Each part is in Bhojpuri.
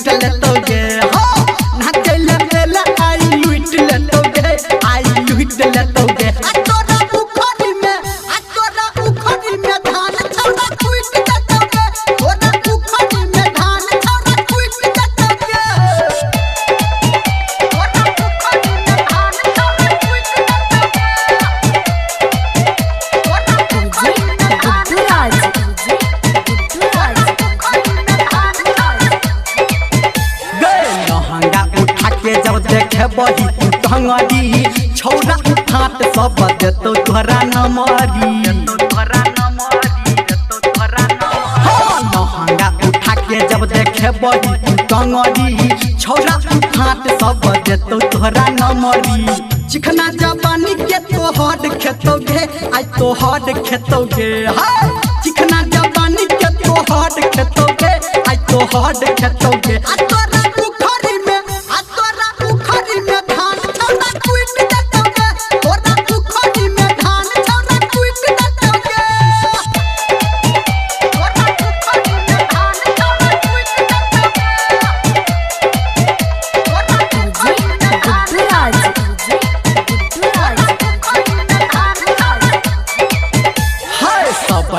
लूट लेतोगे हो नाचे ले आई लूट लेतोगे आई लूट लेतोगे तोरा उखड़ी में धान छौड़ा कुट देतोगे तोरा उखड़ी में धान छौड़ा कुट देतोगे तोरा उखड़ी में धान छौड़ा कुट जब देखे बही तू टंगरी छौड़ा उठात सब देतो तोरा नमरी लहंगा उठा के जब देखे बही तू टंगरी छौड़ा उठात सब देतो तोरा नमरी चिकना जवानी के तोहर खेतोगे आई तोहर खेतोगे चिकना जवानी के तोहर खेतोगे आई तोहर खेतोगे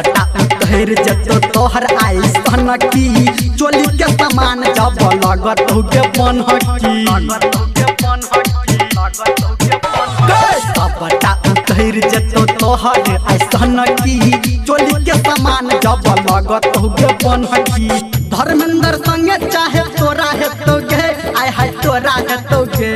जतो तोहर आई सनकी चोली के सामान जब लगत होगे बनहकी सबटा उतैर जतो तोहर आई सनकी चोली के सामान जब लगत होगे बनहकी धर्मेंद्र संगे चाहे तोरा हेतोगे आय हाय तोरा हेतोगे